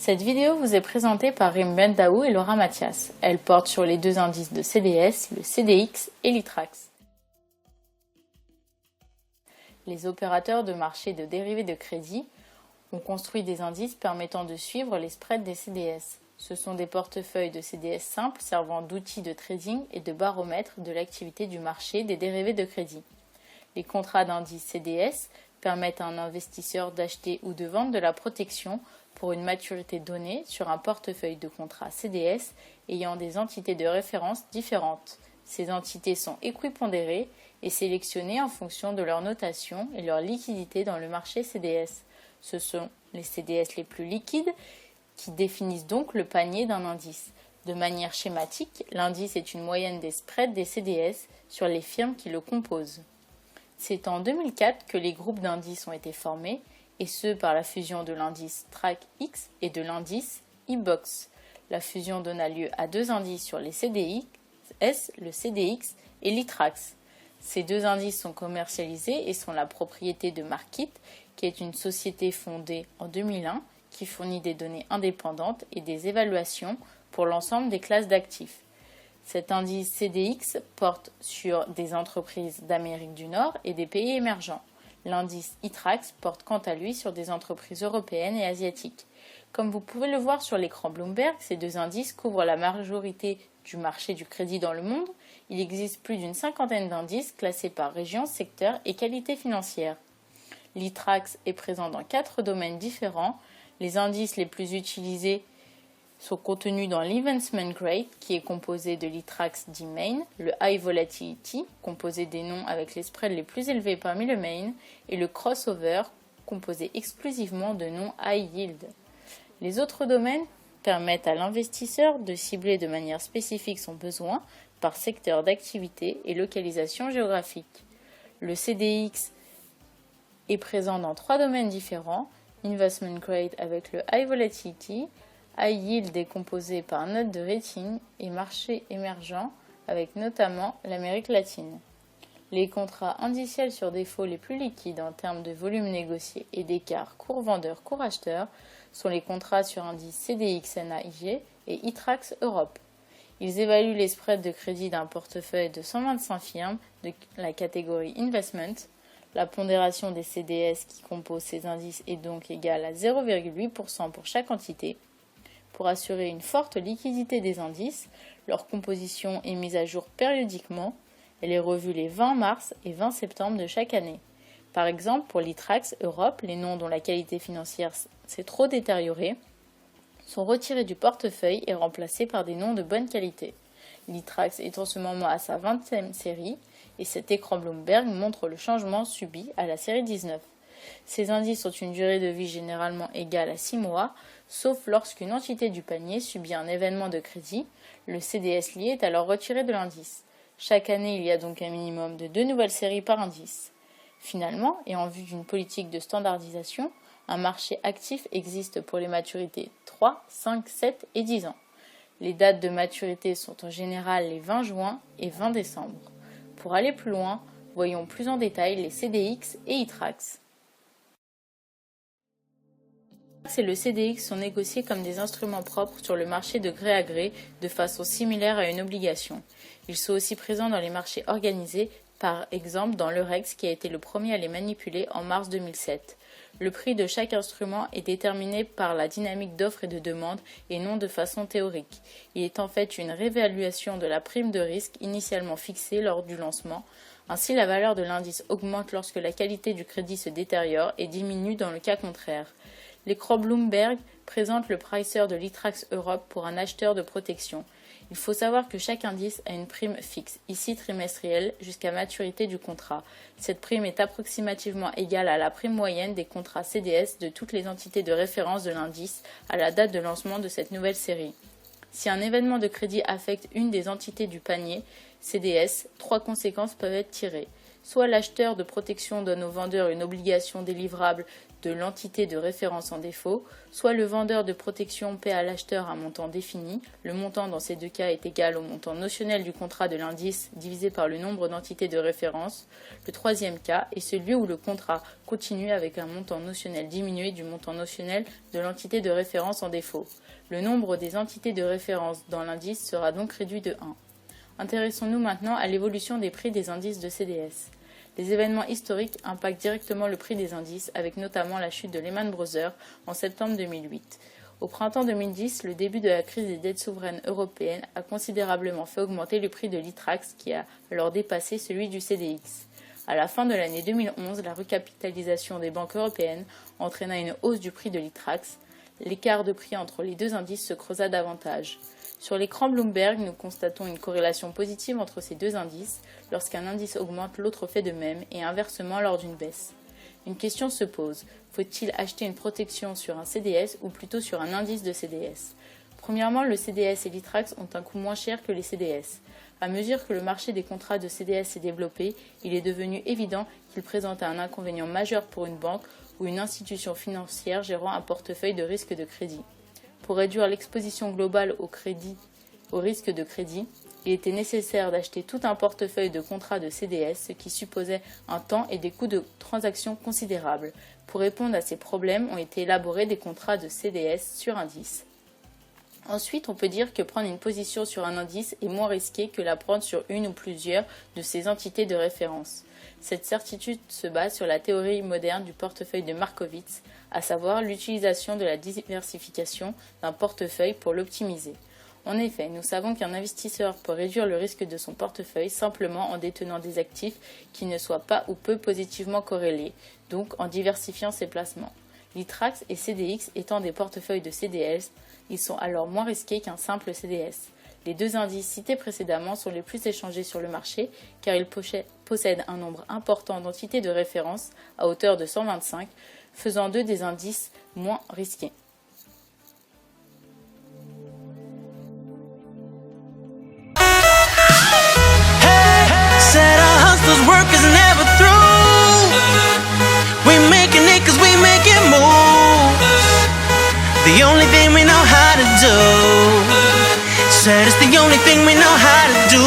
Cette vidéo vous est présentée par Rim Bendaou et Laura Mathias. Elle porte sur les deux indices de CDS, le CDX et l'ITRAX. Les opérateurs de marché de dérivés de crédit ont construit des indices permettant de suivre les spreads des CDS. Ce sont des portefeuilles de CDS simples servant d'outils de trading et de baromètre de l'activité du marché des dérivés de crédit. Les contrats d'indice CDS permettent à un investisseur d'acheter ou de vendre de la protection pour une maturité donnée sur un portefeuille de contrats CDS ayant des entités de référence différentes. Ces entités sont équipondérées et sélectionnées en fonction de leur notation et leur liquidité dans le marché CDS. Ce sont les CDS les plus liquides qui définissent donc le panier d'un indice. De manière schématique, l'indice est une moyenne des spreads des CDS sur les firmes qui le composent. C'est en 2004 que les groupes d'indices ont été formés, et ce par la fusion de l'indice TrackX et de l'indice iBoxx. La fusion donna lieu à deux indices sur les CDX, le CDX et l'ITRAX. Ces deux indices sont commercialisés et sont la propriété de Markit, qui est une société fondée en 2001 qui fournit des données indépendantes et des évaluations pour l'ensemble des classes d'actifs. Cet indice CDX porte sur des entreprises d'Amérique du Nord et des pays émergents. L'indice ITRAX porte quant à lui sur des entreprises européennes et asiatiques. Comme vous pouvez le voir sur l'écran Bloomberg, ces deux indices couvrent la majorité du marché du crédit dans le monde. Il existe plus d'une cinquantaine d'indices classés par région, secteur et qualité financière. L'ITRAX est présent dans 4 domaines différents. Les indices les plus utilisés sont contenus dans l'Investment Grade, qui est composé de l'ITRAX dit Main, le High Volatility, composé des noms avec les spreads les plus élevés parmi le Main, et le Crossover, composé exclusivement de noms High Yield. Les autres domaines permettent à l'investisseur de cibler de manière spécifique son besoin par secteur d'activité et localisation géographique. Le CDX est présent dans 3 domaines différents, Investment Grade avec le High Volatility, High Yield est composé par note de rating et marché émergent avec notamment l'Amérique latine. Les contrats indiciels sur défaut les plus liquides en termes de volume négocié et d'écart cours vendeur-cours acheteur sont les contrats sur indice CDX-NAIG et ITRAX Europe. Ils évaluent les spreads de crédit d'un portefeuille de 125 firmes de la catégorie Investment. La pondération des CDS qui composent ces indices est donc égale à 0,8% pour chaque entité. Pour assurer une forte liquidité des indices, leur composition est mise à jour périodiquement. Elle est revue les 20 mars et 20 septembre de chaque année. Par exemple, pour l'ITRAX Europe, les noms dont la qualité financière s'est trop détériorée sont retirés du portefeuille et remplacés par des noms de bonne qualité. L'ITRAX est en ce moment à sa 20e série et cet écran Bloomberg montre le changement subi à la série 19. Ces indices ont une durée de vie généralement égale à 6 mois, sauf lorsqu'une entité du panier subit un événement de crédit. Le CDS lié est alors retiré de l'indice. Chaque année, il y a donc un minimum de 2 nouvelles séries par indice. Finalement, et en vue d'une politique de standardisation, un marché actif existe pour les maturités 3, 5, 7 et 10 ans. Les dates de maturité sont en général les 20 juin et 20 décembre. Pour aller plus loin, voyons plus en détail les CDX et ITRAX. Et le CDX sont négociés comme des instruments propres sur le marché de gré à gré de façon similaire à une obligation. Ils sont aussi présents dans les marchés organisés, par exemple dans l'Eurex qui a été le premier à les manipuler en mars 2007. Le prix de chaque instrument est déterminé par la dynamique d'offre et de demande et non de façon théorique. Il est en fait une réévaluation de la prime de risque initialement fixée lors du lancement. Ainsi, la valeur de l'indice augmente lorsque la qualité du crédit se détériore et diminue dans le cas contraire. L'écran Bloomberg présente le pricer de l'ITRAX Europe pour un acheteur de protection. Il faut savoir que chaque indice a une prime fixe, ici trimestrielle, jusqu'à maturité du contrat. Cette prime est approximativement égale à la prime moyenne des contrats CDS de toutes les entités de référence de l'indice à la date de lancement de cette nouvelle série. Si un événement de crédit affecte une des entités du panier CDS, 3 conséquences peuvent être tirées. Soit l'acheteur de protection donne au vendeur une obligation délivrable de l'entité de référence en défaut, soit le vendeur de protection paie à l'acheteur un montant défini. Le montant dans ces deux cas est égal au montant notionnel du contrat de l'indice divisé par le nombre d'entités de référence. Le troisième cas est celui où le contrat continue avec un montant notionnel diminué du montant notionnel de l'entité de référence en défaut. Le nombre des entités de référence dans l'indice sera donc réduit de 1. Intéressons-nous maintenant à l'évolution des prix des indices de CDS. Les événements historiques impactent directement le prix des indices, avec notamment la chute de Lehman Brothers en septembre 2008. Au printemps 2010, le début de la crise des dettes souveraines européennes a considérablement fait augmenter le prix de l'ITRAX, qui a alors dépassé celui du CDX. À la fin de l'année 2011, la recapitalisation des banques européennes entraîna une hausse du prix de l'ITRAX. L'écart de prix entre les deux indices se creusa davantage. Sur l'écran Bloomberg, nous constatons une corrélation positive entre ces deux indices. Lorsqu'un indice augmente, l'autre fait de même, et inversement lors d'une baisse. Une question se pose, faut-il acheter une protection sur un CDS ou plutôt sur un indice de CDS? Premièrement, le CDS et l'ITRAX ont un coût moins cher que les CDS. À mesure que le marché des contrats de CDS s'est développé, il est devenu évident qu'il présentait un inconvénient majeur pour une banque ou une institution financière gérant un portefeuille de risque de crédit. Pour réduire l'exposition globale au risque de crédit, il était nécessaire d'acheter tout un portefeuille de contrats de CDS, ce qui supposait un temps et des coûts de transaction considérables. Pour répondre à ces problèmes, ont été élaborés des contrats de CDS sur indice. Ensuite, on peut dire que prendre une position sur un indice est moins risqué que la prendre sur une ou plusieurs de ces entités de référence. Cette certitude se base sur la théorie moderne du portefeuille de Markowitz, à savoir l'utilisation de la diversification d'un portefeuille pour l'optimiser. En effet, nous savons qu'un investisseur peut réduire le risque de son portefeuille simplement en détenant des actifs qui ne soient pas ou peu positivement corrélés, donc en diversifiant ses placements. L'ITRAX et CDX étant des portefeuilles de CDS, ils sont alors moins risqués qu'un simple CDS. Les deux indices cités précédemment sont les plus échangés sur le marché car ils possèdent un nombre important d'entités de référence à hauteur de 125, faisant d'eux des indices moins risqués. The only thing we know how to do. Said it's the only thing we know how to do.